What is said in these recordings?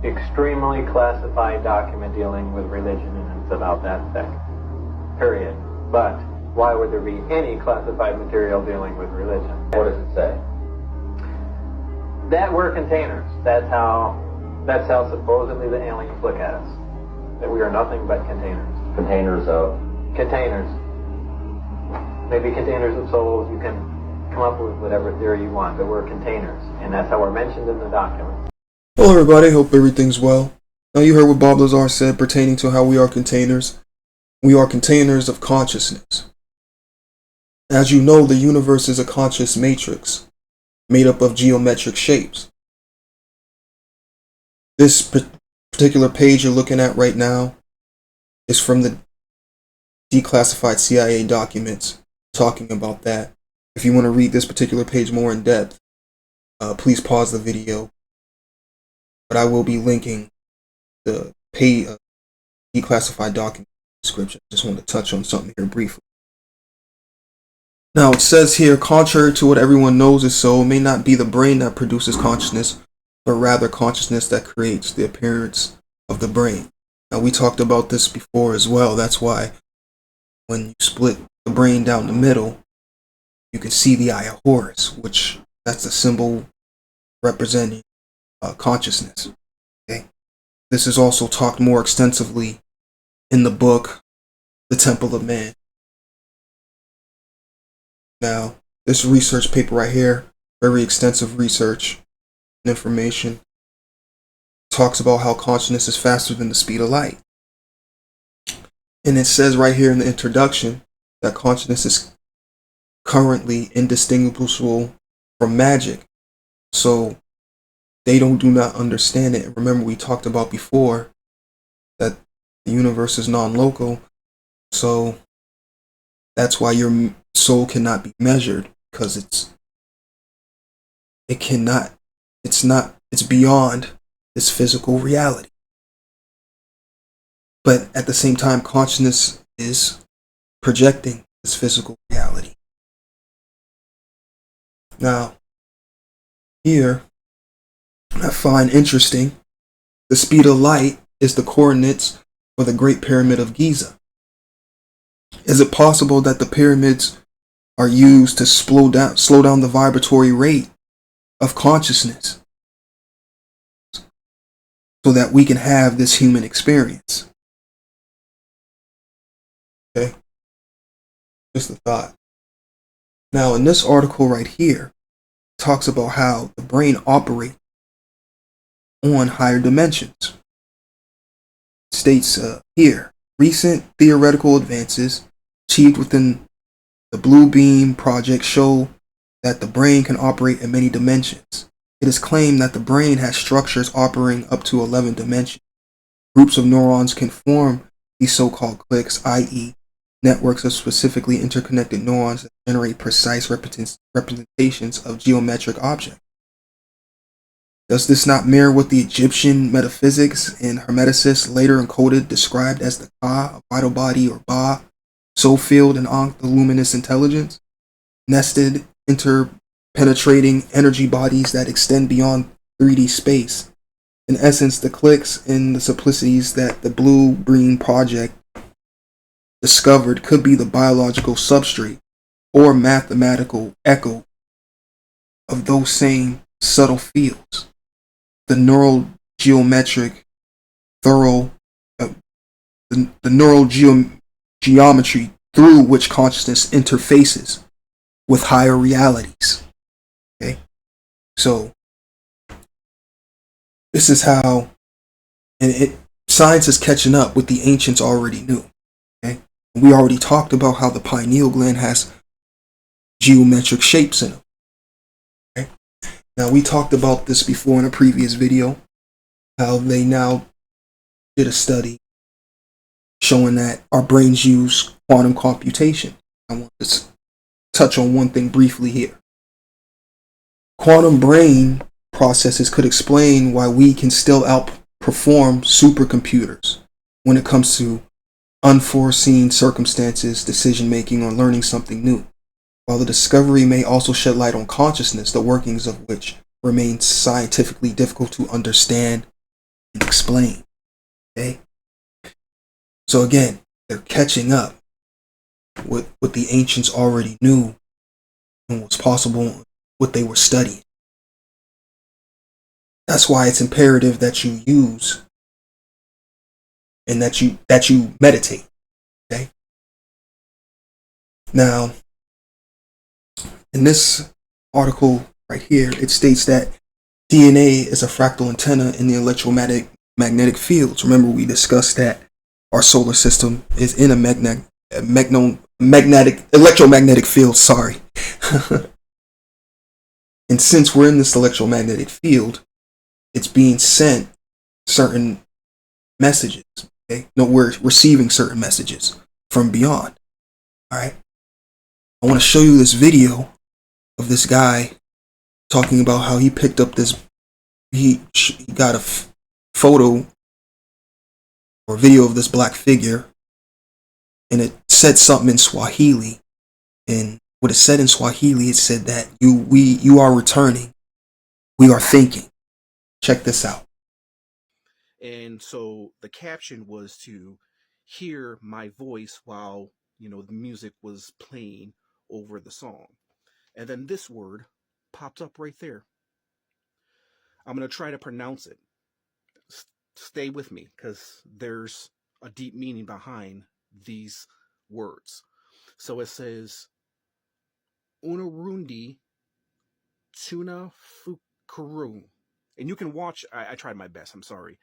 extremely classified document dealing with religion, and it's about that thick. Period. But why would there be any classified material dealing with religion? What does it say? That we're containers. That's how supposedly the aliens look at us. That we are nothing but containers. Containers of? Containers. Maybe containers of souls. You can come up with whatever theory you want, but we're containers. And that's how we're mentioned in the document. Hello everybody, hope everything's well. Now you heard what Bob Lazar said pertaining to how we are containers. We are containers of consciousness. As you know, the universe is a conscious matrix made up of geometric shapes. This particular page you're looking at right now is from the declassified CIA documents talking about that. If you want to read this particular page more in depth, please pause the video. But I will be linking the declassified document description. Just want to touch on something here briefly. Now it says here, contrary to what everyone knows is so, it may not be the brain that produces consciousness, but rather consciousness that creates the appearance of the brain. Now we talked about this before as well. That's why when you split the brain down the middle, you can see the eye of Horus, which that's a symbol representing consciousness. Okay, this is also talked more extensively in the book, The Temple of Man. Now, this research paper right here, very extensive research and information, talks about how consciousness is faster than the speed of light. And it says right here in the introduction that consciousness is currently indistinguishable from magic. So they do not understand it. Remember, we talked about before that the universe is non-local, so that's why your soul cannot be measured, because it's beyond this physical reality. But at the same time, consciousness is projecting this physical reality. Now, here, I find interesting, the speed of light is the coordinates for the Great Pyramid of Giza. Is it possible that the pyramids are used to slow down the vibratory rate of consciousness so that we can have this human experience? Okay, just a thought. Now, in this article right here, it talks about how the brain operates on higher dimensions. It states here, recent theoretical advances achieved within the Blue Beam project show that the brain can operate in many dimensions. It is claimed that the brain has structures operating up to 11 dimensions. Groups of neurons can form these so-called cliques, i.e., networks of specifically interconnected neurons that generate precise representations of geometric objects. Does this not mirror what the Egyptian metaphysics and hermeticists later encoded, described as the Ka, a vital body, or Ba, soul field and Ankh, the luminous intelligence, nested, interpenetrating energy bodies that extend beyond 3D space? In essence, the cliques and the simplicities that the Blue Beam project discovered could be the biological substrate or mathematical echo of those same subtle fields. The neural geometry through which consciousness interfaces with higher realities. Okay, so this is how, and science is catching up with the ancients already knew. Okay, we already talked about how the pineal gland has geometric shapes in it. Now, we talked about this before in a previous video, how they now did a study showing that our brains use quantum computation. I want to touch on one thing briefly here. Quantum brain processes could explain why we can still outperform supercomputers when it comes to unforeseen circumstances, decision-making, or learning something new. While the discovery may also shed light on consciousness, the workings of which remain scientifically difficult to understand and explain. Okay? So again, they're catching up with what the ancients already knew and what's possible, what they were studying. That's why it's imperative that you use and that you meditate. Okay? Now, in this article right here, it states that DNA is a fractal antenna in the electromagnetic fields. Remember, we discussed that our solar system is in a electromagnetic field. Sorry. And since we're in this electromagnetic field, it's being sent certain messages. Okay? No, we're receiving certain messages from beyond. All right. I want to show you this video of this guy talking about how he picked up this. He got a photo or video of this black figure, and it said something in Swahili. And what it said in Swahili, it said that you are returning, we are thinking. Check this out. And so the caption was to hear my voice while, the music was playing over the song. And then this word popped up right there. I'm going to try to pronounce it. Stay with me, because there's a deep meaning behind these words. So it says, Unarundi Tuna Fukuru. And you can watch, I tried my best, I'm sorry.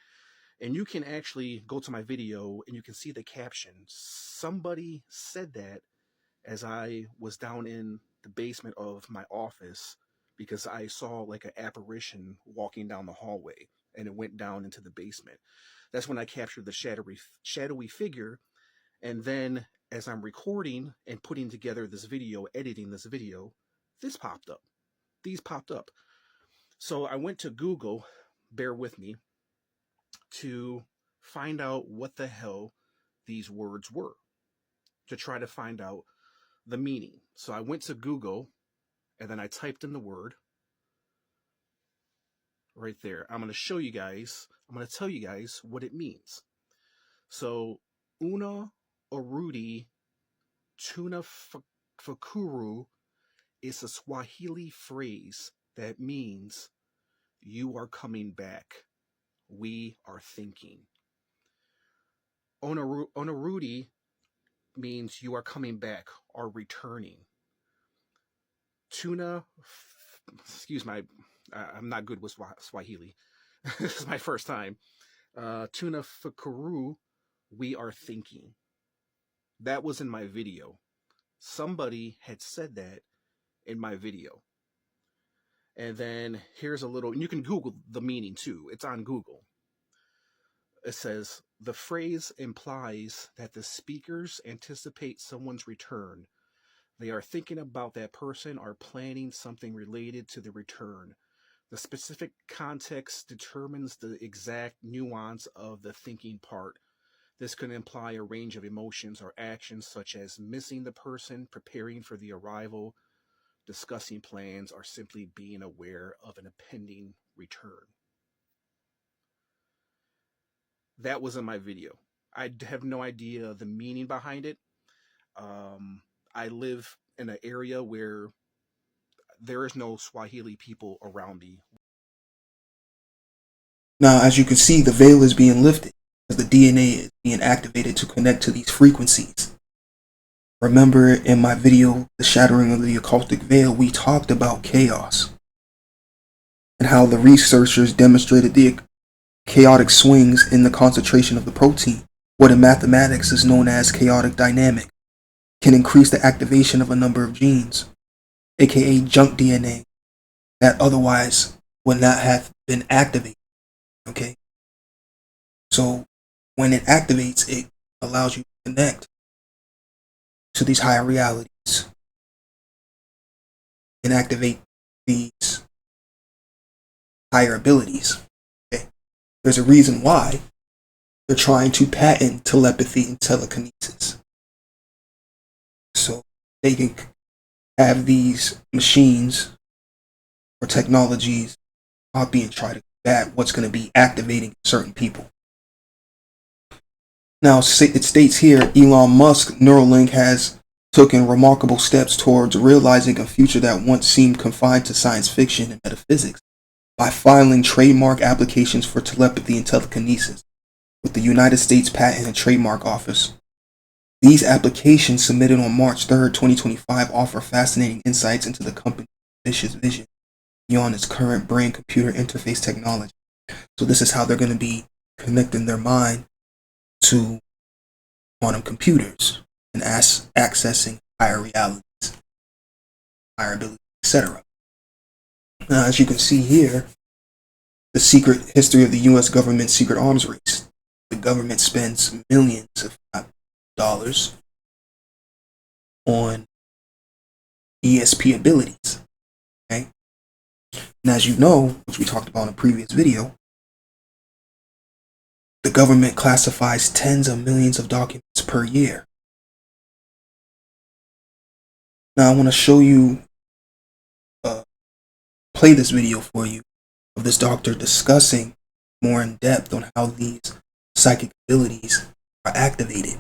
And you can actually go to my video and you can see the caption. Somebody said that as I was down in the basement of my office, because I saw like an apparition walking down the hallway, and it went down into the basement. That's when I captured the shadowy figure. And then as I'm recording and putting together this video, editing this video, this popped up. These popped up. So I went to Google, bear with me, to find out what the hell these words were, to try to find out the meaning. So I went to Google and then I typed in the word right there. I'm going to show you guys, I'm going to tell you guys what it means. So Una Orudi Tuna Fakuru is a Swahili phrase that means you are coming back. We are thinking. Onarudi means you are coming back or returning. Tuna, excuse my, I'm not good with Swahili. This is my first time. Tuna Fakuru, we are thinking. That was in my video. Somebody had said that in my video. And then here's a little, and you can Google the meaning too. It's on Google. It says, the phrase implies that the speakers anticipate someone's return. They are thinking about that person or planning something related to the return. The specific context determines the exact nuance of the thinking part. This can imply a range of emotions or actions such as missing the person, preparing for the arrival, discussing plans, or simply being aware of an impending return. That was in my video. I have no idea the meaning behind it. I live in an area where there is no Swahili people around me. Now, as you can see, the veil is being lifted as the DNA is being activated to connect to these frequencies. Remember in my video, The Shattering of the Occultic Veil, we talked about chaos and how the researchers demonstrated the chaotic swings in the concentration of the protein, what in mathematics is known as chaotic dynamic, can increase the activation of a number of genes, aka junk DNA, that otherwise would not have been activated. Okay? So when it activates, it allows you to connect to these higher realities and activate these higher abilities. Okay? There's a reason why they're trying to patent telepathy and telekinesis. So they can have these machines or technologies copy and try to that what's going to be activating certain people. Now, it states here, Elon Musk Neuralink has taken remarkable steps towards realizing a future that once seemed confined to science fiction and metaphysics by filing trademark applications for telepathy and telekinesis with the United States Patent and Trademark Office. These applications, submitted on March 3rd, 2025, offer fascinating insights into the company's ambitious vision beyond its current brain-computer interface technology. So this is how they're going to be connecting their mind to quantum computers and accessing higher realities, higher abilities, etc. Now, as you can see here, the secret history of the U.S. government's secret arms race. The government spends millions, if not dollars, on ESP abilities. Okay? And as you know, which we talked about in a previous video, the government classifies tens of millions of documents per year. Now I want to show you, play this video for you of this doctor discussing more in depth on how these psychic abilities are activated.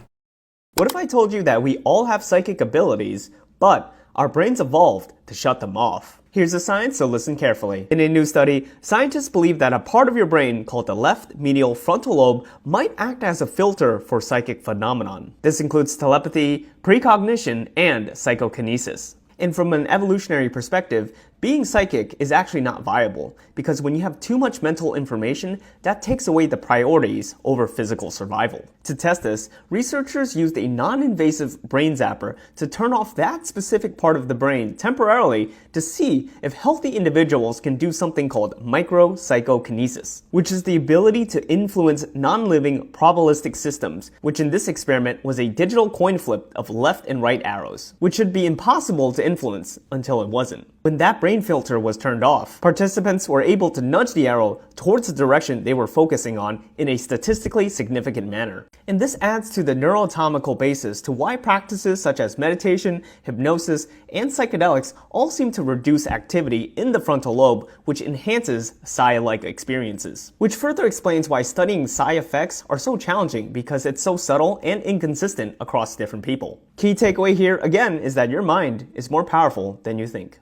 What if I told you that we all have psychic abilities, but our brains evolved to shut them off? Here's the science, so listen carefully. In a new study, scientists believe that a part of your brain called the left medial frontal lobe might act as a filter for psychic phenomenon. This includes telepathy, precognition, and psychokinesis. And from an evolutionary perspective, being psychic is actually not viable, because when you have too much mental information, that takes away the priorities over physical survival. To test this, researchers used a non-invasive brain zapper to turn off that specific part of the brain temporarily to see if healthy individuals can do something called micro-psychokinesis, which is the ability to influence non-living probabilistic systems, which in this experiment was a digital coin flip of left and right arrows, which should be impossible to influence until it wasn't. When that brain filter was turned off, participants were able to nudge the arrow towards the direction they were focusing on in a statistically significant manner. And this adds to the neuroanatomical basis to why practices such as meditation, hypnosis, and psychedelics all seem to reduce activity in the frontal lobe, which enhances psi-like experiences. Which further explains why studying psi effects are so challenging, because it's so subtle and inconsistent across different people. Key takeaway here, again, is that your mind is more powerful than you think.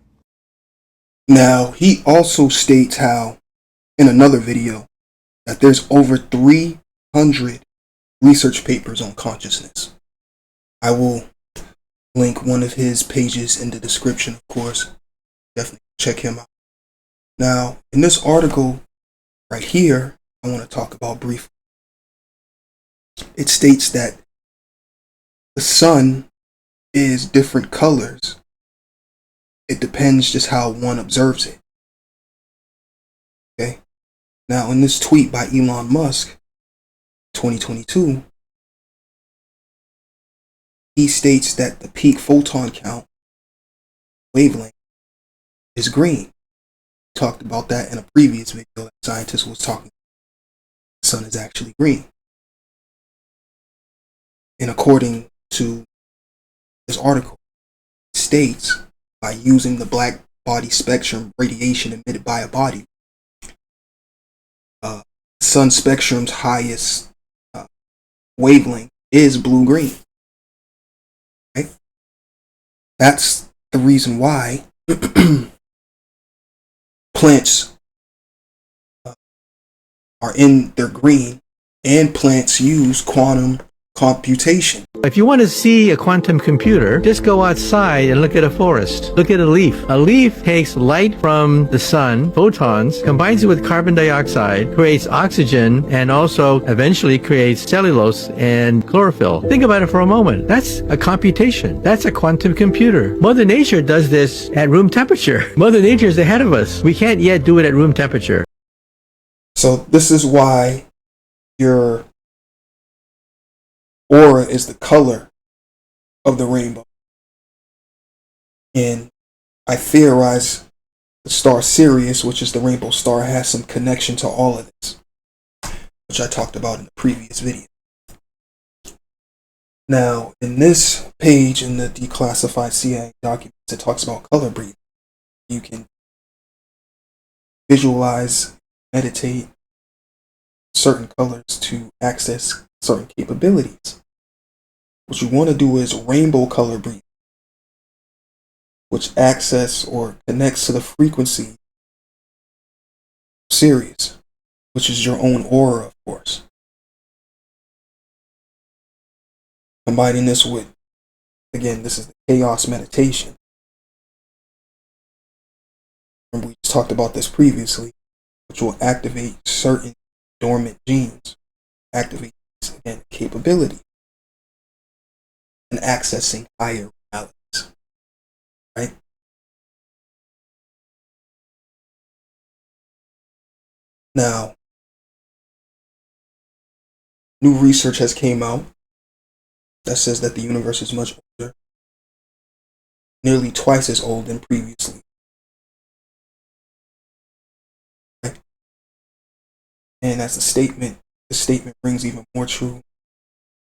Now, he also states how, in another video, that there's over 300 research papers on consciousness. I will link one of his pages in the description, of course. Definitely check him out. Now, in this article right here, I want to talk about briefly. It states that the sun is different colors. It depends just how one observes it. Okay. Now, in this tweet by Elon Musk, 2022, he states that the peak photon count wavelength is green. We talked about that in a previous video that scientists was talking about. The sun is actually green. And according to this article, it states, by using the black body spectrum radiation emitted by a body, sun spectrum's highest wavelength is blue-green. Okay? That's the reason why plants are in their green, and plants use quantum computation. If you want to see a quantum computer, just go outside and look at a forest. Look at a leaf. A leaf takes light from the sun, photons, combines it with carbon dioxide, creates oxygen, and also eventually creates cellulose and chlorophyll. Think about it for a moment. That's a computation. That's a quantum computer. Mother Nature does this at room temperature. Mother Nature is ahead of us. We can't yet do it at room temperature. So this is why your aura is the color of the rainbow. And I theorize the star Sirius, which is the rainbow star, has some connection to all of this, which I talked about in the previous video. Now, in this page in the declassified CIA documents, it talks about color breathing. You can visualize meditate certain colors to access certain capabilities. What you want to do is rainbow color breathing, which access or connects to the frequency Sirius, which is your own aura, of course. Combining this with, again, this is the chaos meditation. Remember, we just talked about this previously, which will activate certain dormant genes, activate, again, capability, and accessing higher realities, right? Now, new research has came out that says that the universe is much older, nearly twice as old than previously. Right? And as a statement, this statement rings even more true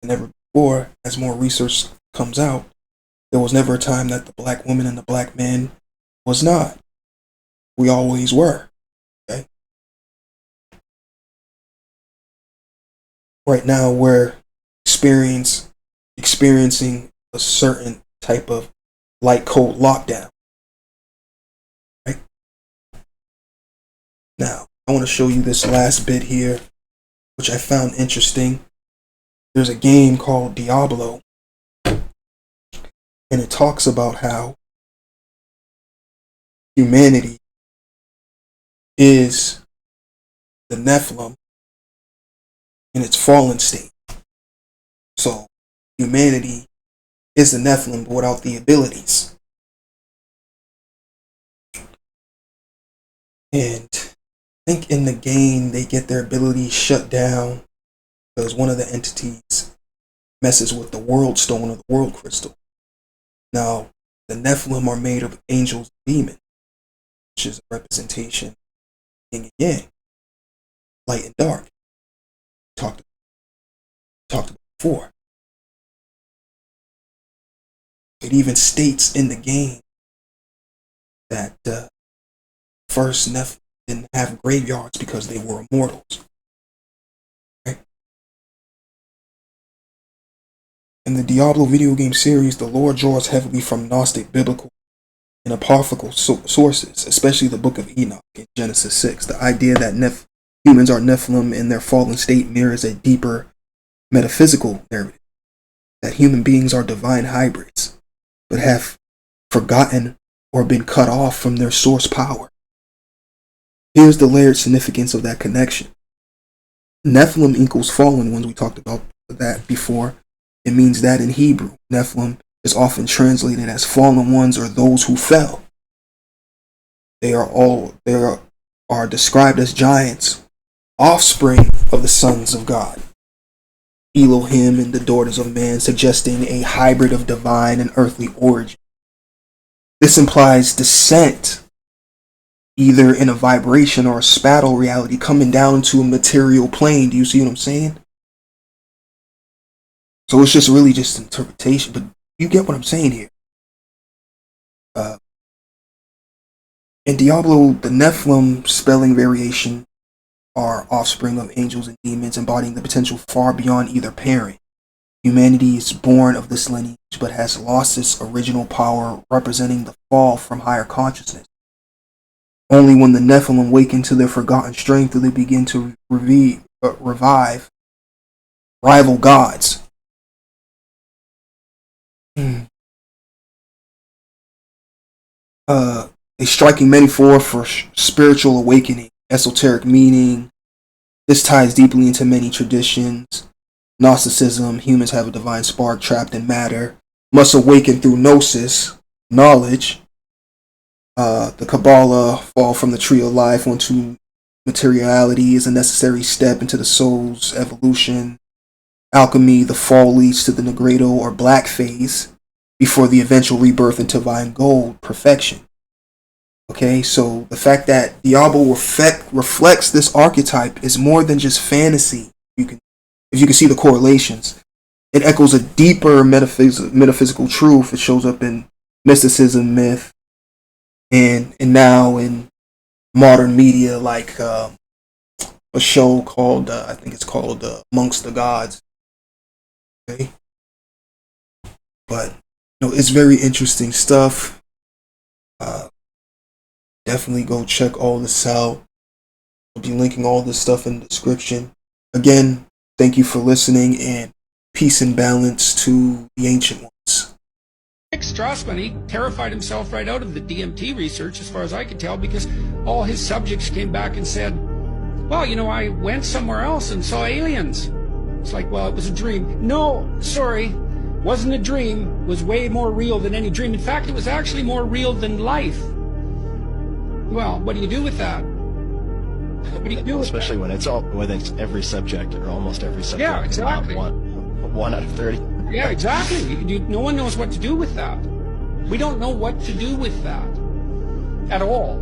than ever before as more research comes out. There was never a time that the black woman and the black man was not. We always were. Okay? Right now we're experiencing a certain type of light cold lockdown. Right? Now, I want to show you this last bit here, which I found interesting. There's a game called Diablo, and it talks about how humanity is the Nephilim in its fallen state. So humanity is the Nephilim but without the abilities. And I think in the game they get their abilities shut down because one of the entities messes with the world stone or the world crystal. Now, the Nephilim are made of angels and demons, which is a representation of yin and yang, light and dark. Talked about before. It even states in the game that first Nephilim didn't have graveyards because they were immortals. Right? In the Diablo video game series, the lore draws heavily from Gnostic, biblical, and apocryphal sources, especially the Book of Enoch in Genesis 6. The idea that humans are Nephilim in their fallen state mirrors a deeper metaphysical narrative, that human beings are divine hybrids, but have forgotten or been cut off from their source power. Here's the layered significance of that connection. Nephilim equals fallen ones. We talked about that before. It means that in Hebrew, Nephilim is often translated as fallen ones or those who fell. They are described as giants, offspring of the sons of God, Elohim and the daughters of man, suggesting a hybrid of divine and earthly origin. This implies descent, either in a vibration or a spatial reality, coming down to a material plane. Do you see what I'm saying? So it's just really just interpretation, but you get what I'm saying here. In Diablo, the Nephilim spelling variation are offspring of angels and demons, embodying the potential far beyond either parent. Humanity is born of this lineage, but has lost its original power, representing the fall from higher consciousness. Only when the Nephilim awaken to their forgotten strength do they begin to revive rival gods. A striking metaphor for spiritual awakening, esoteric meaning. This ties deeply into many traditions. Gnosticism, humans have a divine spark trapped in matter, must awaken through gnosis, knowledge. The Kabbalah, fall from the tree of life onto materiality, is a necessary step into the soul's evolution. Alchemy, the fall leads to the Negredo or black phase before the eventual rebirth into divine gold, perfection. Okay, so the fact that Diablo reflects this archetype is more than just fantasy. If you can see the correlations, it echoes a deeper metaphysical truth. It shows up in mysticism, myth, and now in modern media like a show called, I think it's called Amongst the Gods. Okay. But, it's very interesting stuff. Definitely go check all this out. I'll be linking all this stuff in the description. Again, thank you for listening, and peace and balance to the ancient ones. Strassman, he terrified himself right out of the DMT research, as far as I could tell, because all his subjects came back and said, well, I went somewhere else and saw aliens. It's like, well, it was a dream. No, sorry, wasn't a dream. It was way more real than any dream. In fact, it was actually more real than life. Well, what do you do with that? What do you do with Especially that? when it's every subject, or almost every subject. Yeah, exactly. Not one out of 30. Yeah, exactly. No one knows what to do with that. We don't know what to do with that at all.